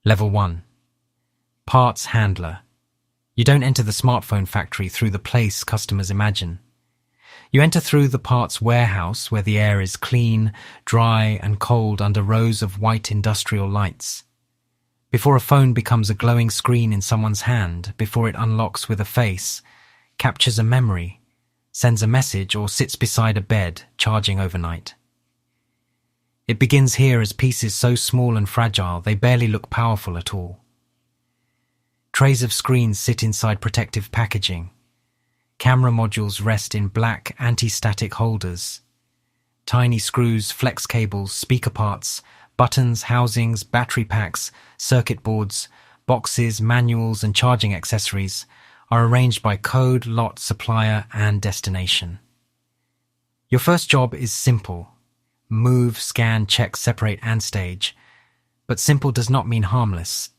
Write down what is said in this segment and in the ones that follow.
Level 1. Parts handler. You don't enter the smartphone factory through the place customers imagine. You enter through the parts warehouse where the air is clean, dry and cold under rows of white industrial lights. Before a phone becomes a glowing screen in someone's hand, before it unlocks with a face, captures a memory, sends a message or sits beside a bed charging overnight. It begins here as pieces so small and fragile they barely look powerful at all. Trays of screens sit inside protective packaging. Camera modules rest in black anti-static holders. Tiny screws, flex cables, speaker parts, buttons, housings, battery packs, circuit boards, boxes, manuals and charging accessories are arranged by code, lot, supplier and destination. Your first job is simple. Move, scan, check, separate and stage. But simple does not mean harmless.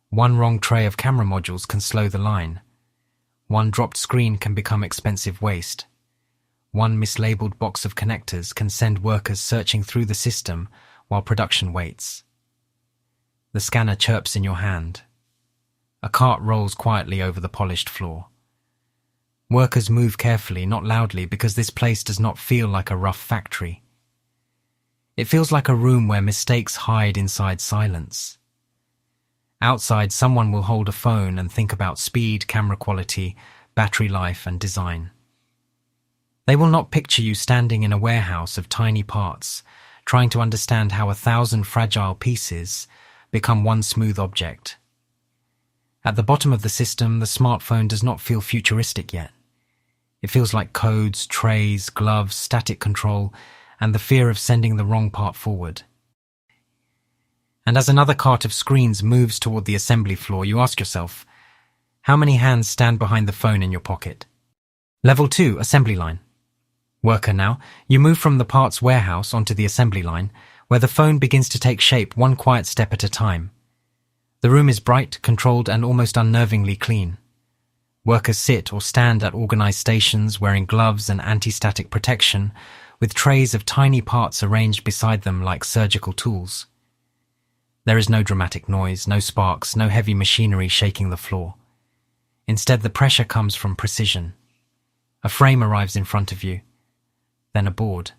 One wrong tray of camera modules can slow the line. One dropped screen can become expensive waste. One mislabeled box of connectors can send workers searching through the system while production waits. The scanner chirps in your hand. A cart rolls quietly over the polished floor. Workers move carefully, not loudly, because this place does not feel like a rough factory. It feels like a room where mistakes hide inside silence. Outside, someone will hold a phone and think about speed, camera quality, battery life, and design. They will not picture you standing in a warehouse of tiny parts, trying to understand how 1,000 fragile pieces become one smooth object. At the bottom of the system, the smartphone does not feel futuristic yet. It feels like codes, trays, gloves, static control, and the fear of sending the wrong part forward. And as another cart of screens moves toward the assembly floor, you ask yourself, how many hands stand behind the phone in your pocket? Level 2, assembly line. Worker now, you move from the parts warehouse onto the assembly line, where the phone begins to take shape one quiet step at a time. The room is bright, controlled, and almost unnervingly clean. Workers sit or stand at organized stations wearing gloves and anti-static protection, with trays of tiny parts arranged beside them like surgical tools. There is no dramatic noise, no sparks, no heavy machinery shaking the floor. Instead, the pressure comes from precision. A frame arrives in front of you, then a board,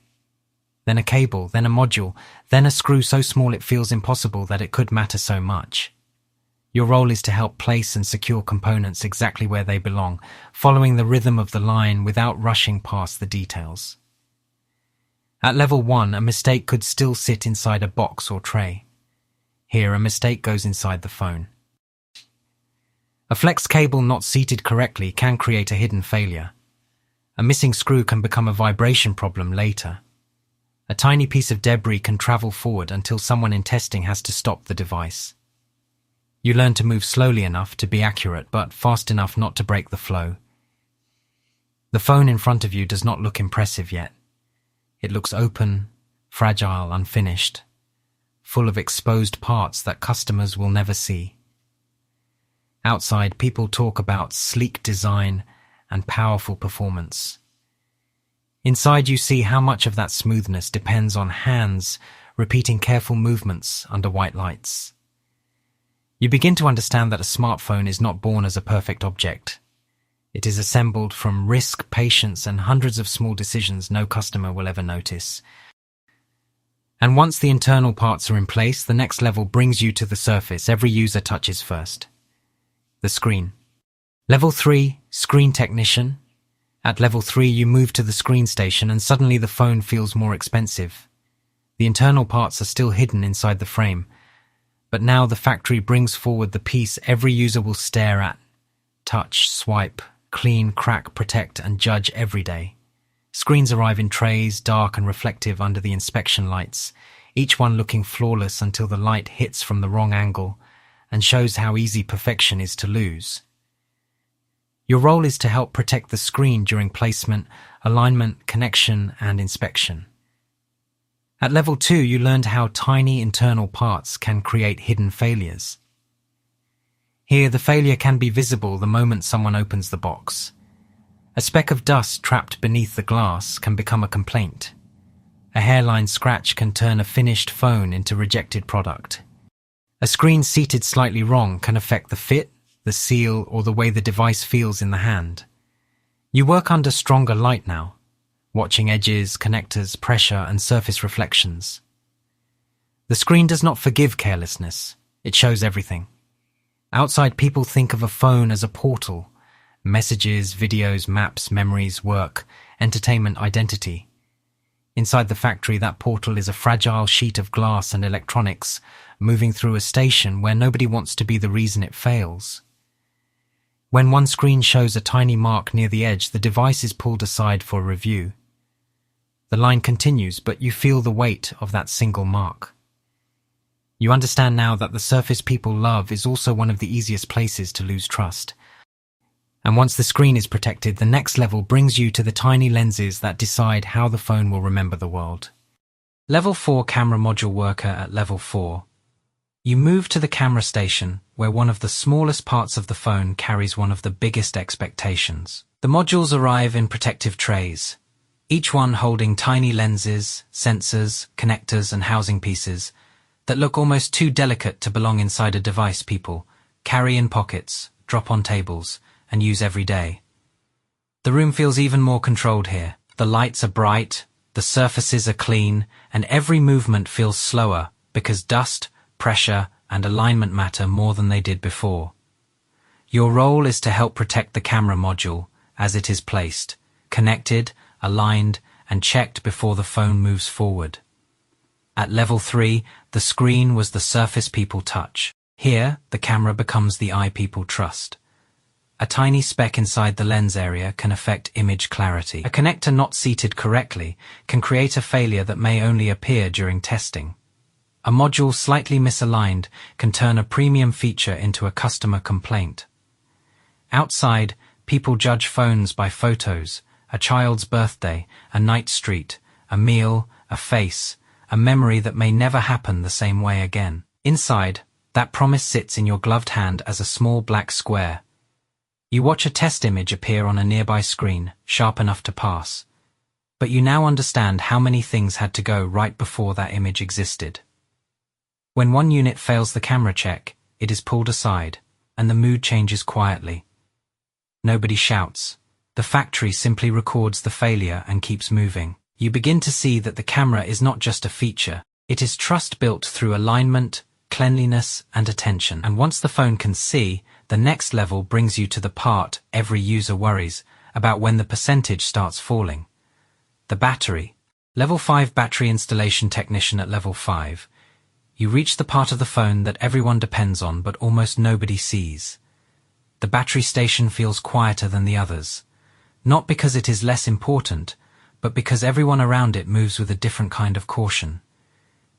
then a cable, then a module, then a screw so small it feels impossible that it could matter so much. Your role is to help place and secure components exactly where they belong, following the rhythm of the line without rushing past the details. At level 1, a mistake could still sit inside a box or tray. Here, a mistake goes inside the phone. A flex cable not seated correctly can create a hidden failure. A missing screw can become a vibration problem later. A tiny piece of debris can travel forward until someone in testing has to stop the device. You learn to move slowly enough to be accurate, but fast enough not to break the flow. The phone in front of you does not look impressive yet. It looks open, fragile, unfinished, full of exposed parts that customers will never see. Outside, people talk about sleek design and powerful performance. Inside, you see how much of that smoothness depends on hands repeating careful movements under white lights. You begin to understand that a smartphone is not born as a perfect object. It is assembled from risk, patience, and hundreds of small decisions no customer will ever notice. And once the internal parts are in place, the next level brings you to the surface every user touches first. The screen. Level 3, screen technician. At level 3, you move to the screen station and suddenly the phone feels more expensive. The internal parts are still hidden inside the frame, but now the factory brings forward the piece every user will stare at, touch, swipe, clean, crack, protect, and judge every day. Screens arrive in trays, dark and reflective under the inspection lights, each one looking flawless until the light hits from the wrong angle and shows how easy perfection is to lose. Your role is to help protect the screen during placement, alignment, connection, and inspection. At level 2, you learned how tiny internal parts can create hidden failures. Here, the failure can be visible the moment someone opens the box. A speck of dust trapped beneath the glass can become a complaint. A hairline scratch can turn a finished phone into rejected product. A screen seated slightly wrong can affect the fit, the seal, or the way the device feels in the hand. You work under stronger light now, watching edges, connectors, pressure, and surface reflections. The screen does not forgive carelessness. It shows everything. Outside, people think of a phone as a portal. Messages, videos, maps, memories, work, entertainment, identity. Inside the factory, that portal is a fragile sheet of glass and electronics moving through a station where nobody wants to be the reason it fails. When one screen shows a tiny mark near the edge, the device is pulled aside for review. The line continues, but you feel the weight of that single mark. You understand now that the surface people love is also one of the easiest places to lose trust. And once the screen is protected, the next level brings you to the tiny lenses that decide how the phone will remember the world. Level 4 Camera Module Worker at Level 4. You move to the camera station, where one of the smallest parts of the phone carries one of the biggest expectations. The modules arrive in protective trays, each one holding tiny lenses, sensors, connectors, and housing pieces that look almost too delicate to belong inside a device people carry in pockets, drop on tables, and use every day. The room feels even more controlled here. The lights are bright, the surfaces are clean, and every movement feels slower because dust, pressure, and alignment matter more than they did before. Your role is to help protect the camera module as it is placed, connected, aligned, and checked before the phone moves forward. At Level 3, the screen was the surface people touch. Here, the camera becomes the eye people trust. A tiny speck inside the lens area can affect image clarity. A connector not seated correctly can create a failure that may only appear during testing. A module slightly misaligned can turn a premium feature into a customer complaint. Outside, people judge phones by photos, a child's birthday, a night street, a meal, a face, a memory that may never happen the same way again. Inside, that promise sits in your gloved hand as a small black square. You watch a test image appear on a nearby screen, sharp enough to pass. But you now understand how many things had to go right before that image existed. When one unit fails the camera check, it is pulled aside, and the mood changes quietly. Nobody shouts. The factory simply records the failure and keeps moving. You begin to see that the camera is not just a feature. It is trust built through alignment, cleanliness, and attention. And once the phone can see, the next level brings you to the part every user worries about when the percentage starts falling. The battery. Level 5 Battery Installation Technician at Level 5. You reach the part of the phone that everyone depends on but almost nobody sees. The battery station feels quieter than the others. Not because it is less important, but because everyone around it moves with a different kind of caution.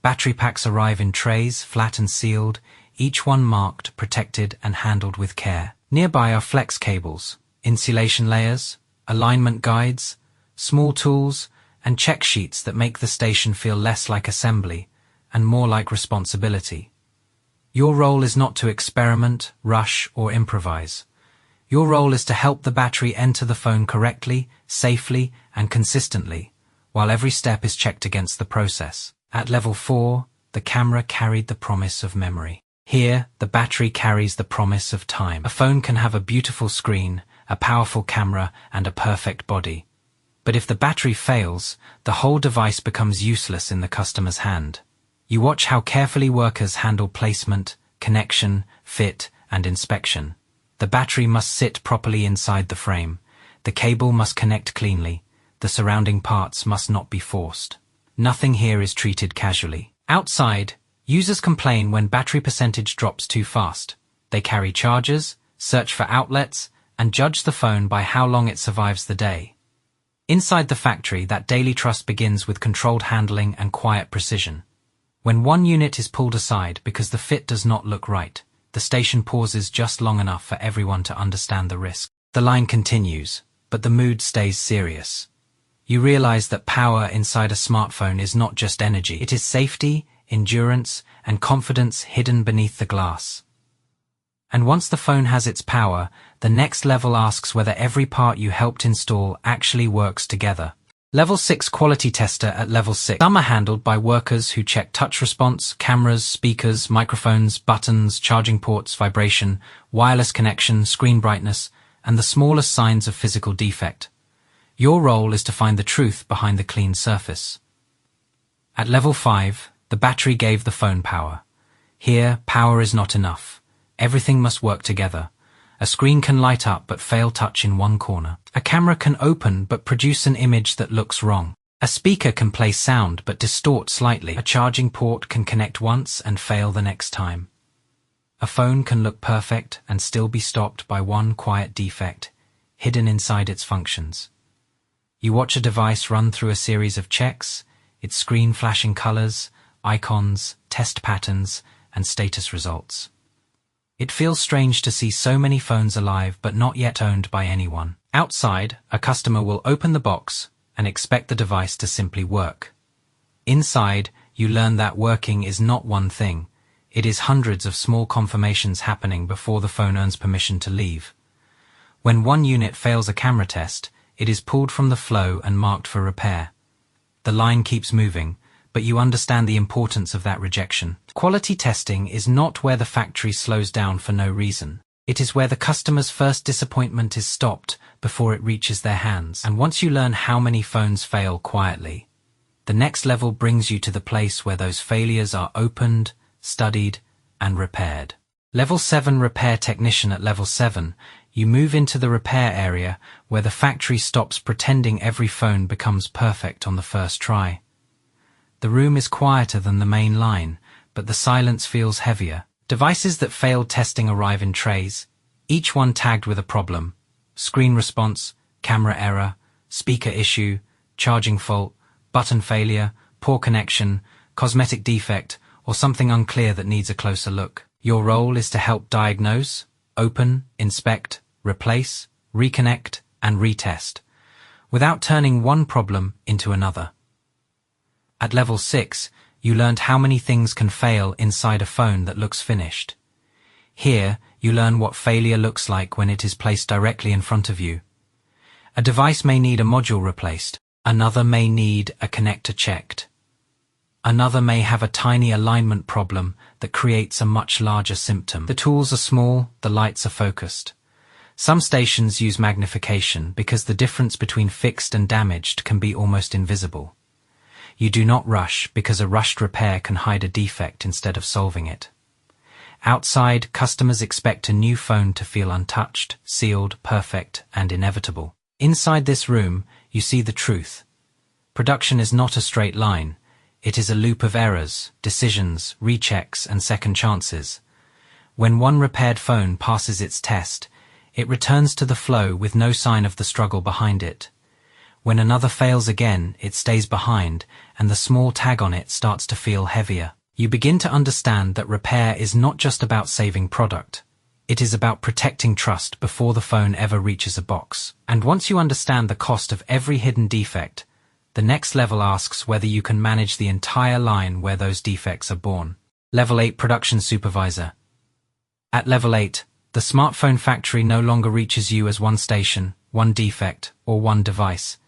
Battery packs arrive in trays, flat and sealed, each one marked, protected, and handled with care. Nearby are flex cables, insulation layers, alignment guides, small tools, and check sheets that make the station feel less like assembly and more like responsibility. Your role is not to experiment, rush, or improvise. Your role is to help the battery enter the phone correctly, safely, and consistently, while every step is checked against the process. At Level 4, the camera carried the promise of memory. Here, the battery carries the promise of time. A phone can have a beautiful screen, a powerful camera, and a perfect body. But if the battery fails, the whole device becomes useless in the customer's hand. You watch how carefully workers handle placement, connection, fit, and inspection. The battery must sit properly inside the frame. The cable must connect cleanly. The surrounding parts must not be forced. Nothing here is treated casually. Outside, users complain when battery percentage drops too fast. They carry chargers, search for outlets, and judge the phone by how long it survives the day. Inside the factory, that daily trust begins with controlled handling and quiet precision. When one unit is pulled aside because the fit does not look right, the station pauses just long enough for everyone to understand the risk. The line continues, but the mood stays serious. You realize that power inside a smartphone is not just energy. It is safety, endurance, and confidence hidden beneath the glass. And once the phone has its power, the next level asks whether every part you helped install actually works together. Level 6 Quality Tester at Level 6. Some are handled by workers who check touch response, cameras, speakers, microphones, buttons, charging ports, vibration, wireless connection, screen brightness, and the smallest signs of physical defect. Your role is to find the truth behind the clean surface. At Level 5, the battery gave the phone power. Here, power is not enough. Everything must work together. A screen can light up but fail touch in one corner. A camera can open but produce an image that looks wrong. A speaker can play sound but distort slightly. A charging port can connect once and fail the next time. A phone can look perfect and still be stopped by one quiet defect, hidden inside its functions. You watch a device run through a series of checks, its screen flashing colors, icons, test patterns, and status results. It feels strange to see so many phones alive but not yet owned by anyone. Outside, a customer will open the box and expect the device to simply work. Inside, you learn that working is not one thing. It is hundreds of small confirmations happening before the phone earns permission to leave. When one unit fails a camera test, it is pulled from the flow and marked for repair. The line keeps moving, but you understand the importance of that rejection. Quality testing is not where the factory slows down for no reason. It is where the customer's first disappointment is stopped before it reaches their hands. And once you learn how many phones fail quietly, the next level brings you to the place where those failures are opened, studied, and repaired. Level 7 Repair Technician. At Level 7, you move into the repair area where the factory stops pretending every phone becomes perfect on the first try. The room is quieter than the main line, but the silence feels heavier. Devices that failed testing arrive in trays, each one tagged with a problem: screen response, camera error, speaker issue, charging fault, button failure, poor connection, cosmetic defect, or something unclear that needs a closer look. Your role is to help diagnose, open, inspect, replace, reconnect, and retest, without turning one problem into another. At Level 6, you learned how many things can fail inside a phone that looks finished. Here, you learn what failure looks like when it is placed directly in front of you. A device may need a module replaced. Another may need a connector checked. Another may have a tiny alignment problem that creates a much larger symptom. The tools are small, the lights are focused. Some stations use magnification because the difference between fixed and damaged can be almost invisible. You do not rush because a rushed repair can hide a defect instead of solving it. Outside, customers expect a new phone to feel untouched, sealed, perfect, and inevitable. Inside this room, you see the truth. Production is not a straight line. It is a loop of errors, decisions, rechecks, and second chances. When one repaired phone passes its test, it returns to the flow with no sign of the struggle behind it. When another fails again, it stays behind, and the small tag on it starts to feel heavier. You begin to understand that repair is not just about saving product. It is about protecting trust before the phone ever reaches a box. And once you understand the cost of every hidden defect, the next level asks whether you can manage the entire line where those defects are born. Level 8 Production Supervisor. At Level 8, the smartphone factory no longer reaches you as one station, one defect, or one device.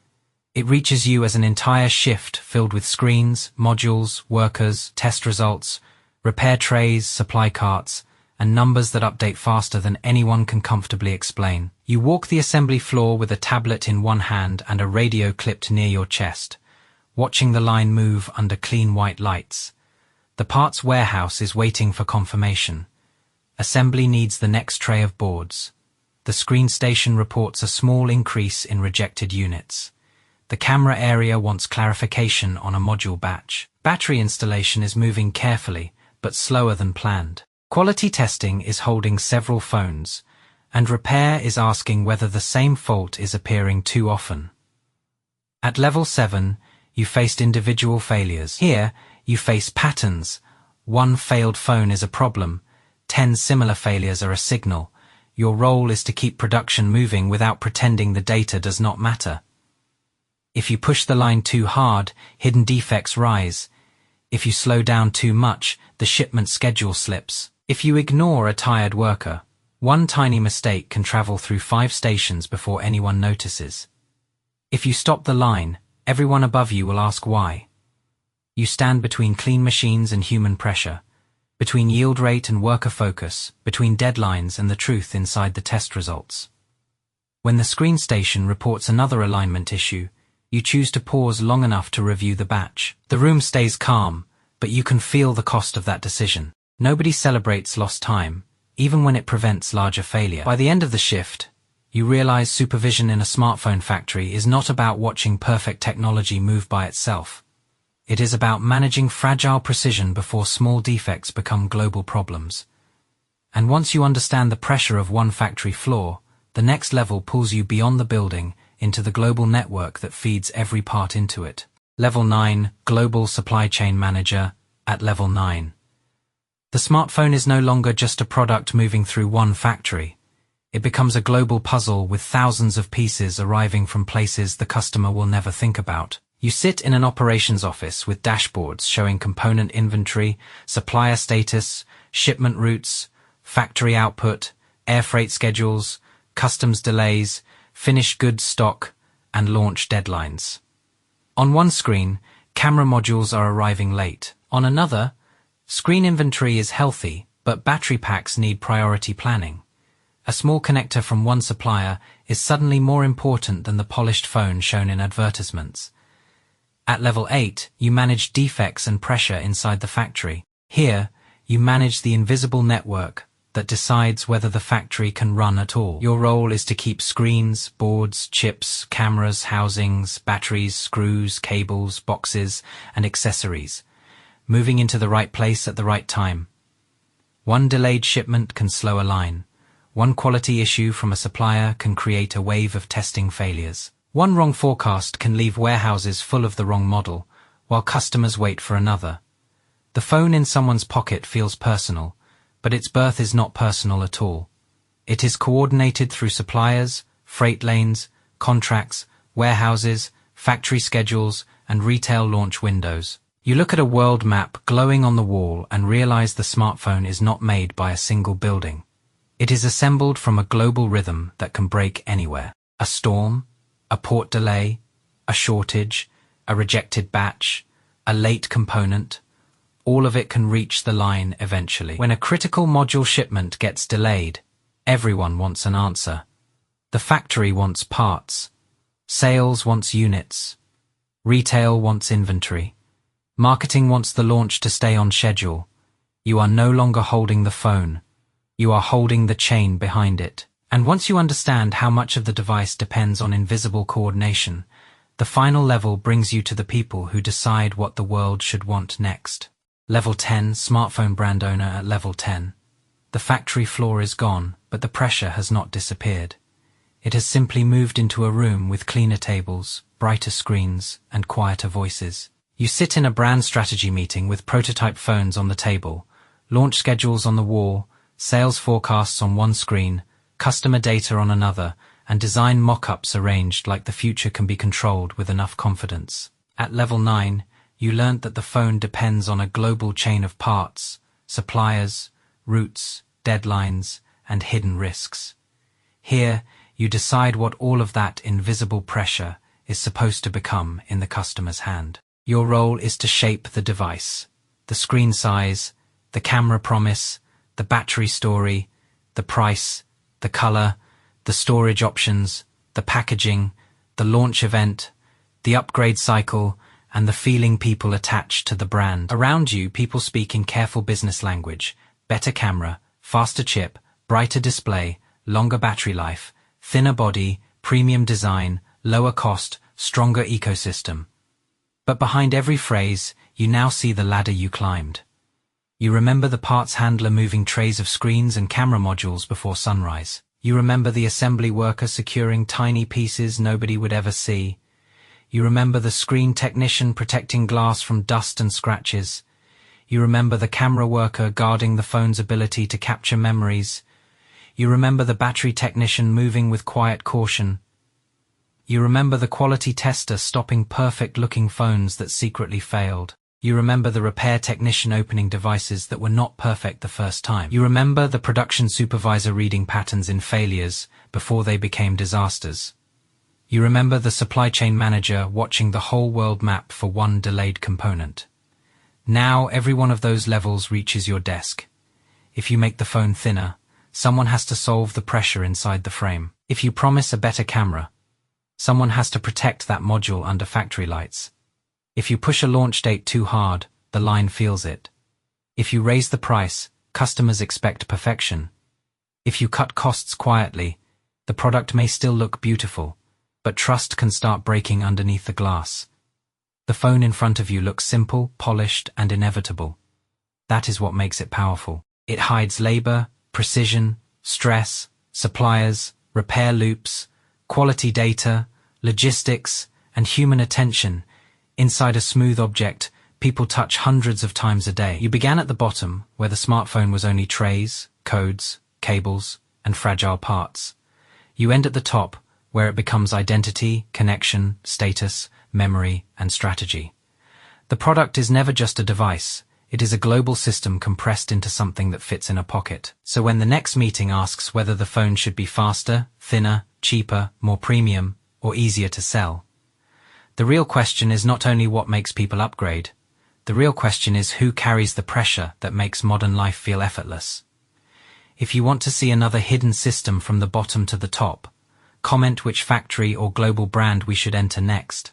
It reaches you as an entire shift filled with screens, modules, workers, test results, repair trays, supply carts, and numbers that update faster than anyone can comfortably explain. You walk the assembly floor with a tablet in one hand and a radio clipped near your chest, watching the line move under clean white lights. The parts warehouse is waiting for confirmation. Assembly needs the next tray of boards. The screen station reports a small increase in rejected units. The camera area wants clarification on a module batch. Battery installation is moving carefully, but slower than planned. Quality testing is holding several phones, and repair is asking whether the same fault is appearing too often. At Level 7, you faced individual failures. Here, you face patterns. One failed phone is a problem. 10 similar failures are a signal. Your role is to keep production moving without pretending the data does not matter. If you push the line too hard, hidden defects rise. If you slow down too much, the shipment schedule slips. If you ignore a tired worker, one tiny mistake can travel through 5 stations before anyone notices. If you stop the line, Everyone above you will ask why. You stand between clean machines and human pressure, between yield rate and worker focus, between deadlines and the truth inside the test results. When the screen station reports another alignment issue, you choose to pause long enough to review the batch. The room stays calm, but you can feel the cost of that decision. Nobody celebrates lost time, even when it prevents larger failure. By the end of the shift, you realize supervision in a smartphone factory is not about watching perfect technology move by itself. It is about managing fragile precision before small defects become global problems. And once you understand the pressure of one factory floor, the next level pulls you beyond the building into the global network that feeds every part into it. Level 9, Global Supply Chain Manager, at Level 9. The smartphone is no longer just a product moving through one factory. It becomes a global puzzle with thousands of pieces arriving from places the customer will never think about. You sit in an operations office with dashboards showing component inventory, supplier status, shipment routes, factory output, air freight schedules, customs delays, finished goods stock, and launch deadlines. On one screen, camera modules are arriving late. On another, screen inventory is healthy, but battery packs need priority planning. A small connector from one supplier is suddenly more important than the polished phone shown in advertisements. At level 8, you manage defects and pressure inside the factory. Here, you manage the invisible network that decides whether the factory can run at all. Your role is to keep screens, boards, chips, cameras, housings, batteries, screws, cables, boxes, and accessories moving into the right place at the right time. One delayed shipment can slow a line. One quality issue from a supplier can create a wave of testing failures. One wrong forecast can leave warehouses full of the wrong model, while customers wait for another. The phone in someone's pocket feels personal, but its birth is not personal at all. It is coordinated through suppliers, freight lanes, contracts, warehouses, factory schedules, and retail launch windows. You look at a world map glowing on the wall and realize the smartphone is not made by a single building. It is assembled from a global rhythm that can break anywhere. A storm, a port delay, a shortage, a rejected batch, a late component, all of it can reach the line eventually. When a critical module shipment gets delayed, everyone wants an answer. The factory wants parts. Sales wants units. Retail wants inventory. Marketing wants the launch to stay on schedule. You are no longer holding the phone. You are holding the chain behind it. And once you understand how much of the device depends on invisible coordination, the final level brings you to the people who decide what the world should want next. Level 10, Smartphone Brand Owner at Level 10. The factory floor is gone, but the pressure has not disappeared. It has simply moved into a room with cleaner tables, brighter screens, and quieter voices. You sit in a brand strategy meeting with prototype phones on the table, launch schedules on the wall, sales forecasts on one screen, customer data on another, and design mock-ups arranged like the future can be controlled with enough confidence. At Level 9, you learnt that the phone depends on a global chain of parts, suppliers, routes, deadlines, and hidden risks. Here, you decide what all of that invisible pressure is supposed to become in the customer's hand. Your role is to shape the device, the screen size, the camera promise, the battery story, the price, the color, the storage options, the packaging, the launch event, the upgrade cycle, and the feeling people attach to the brand. Around you, people speak in careful business language: better camera, faster chip, brighter display, longer battery life, thinner body, premium design, lower cost, stronger ecosystem. But behind every phrase, you now see the ladder you climbed. You remember the parts handler moving trays of screens and camera modules before sunrise. You remember the assembly worker securing tiny pieces nobody would ever see. You remember the screen technician protecting glass from dust and scratches. You remember the camera worker guarding the phone's ability to capture memories. You remember the battery technician moving with quiet caution. You remember the quality tester stopping perfect-looking phones that secretly failed. You remember the repair technician opening devices that were not perfect the first time. You remember the production supervisor reading patterns in failures before they became disasters. You remember the supply chain manager watching the whole world map for one delayed component. Now every one of those levels reaches your desk. If you make the phone thinner, someone has to solve the pressure inside the frame. If you promise a better camera, someone has to protect that module under factory lights. If you push a launch date too hard, the line feels it. If you raise the price, customers expect perfection. If you cut costs quietly, the product may still look beautiful, but trust can start breaking underneath the glass. The phone in front of you looks simple, polished, and inevitable. That is what makes it powerful. It hides labor, precision, stress, suppliers, repair loops, quality data, logistics, and human attention inside a smooth object people touch hundreds of times a day. You began at the bottom, where the smartphone was only trays, codes, cables, and fragile parts. You end at the top, where it becomes identity, connection, status, memory, and strategy. The product is never just a device. It is a global system compressed into something that fits in a pocket. So when the next meeting asks whether the phone should be faster, thinner, cheaper, more premium, or easier to sell, the real question is not only what makes people upgrade. The real question is who carries the pressure that makes modern life feel effortless. If you want to see another hidden system from the bottom to the top, comment which factory or global brand we should enter next.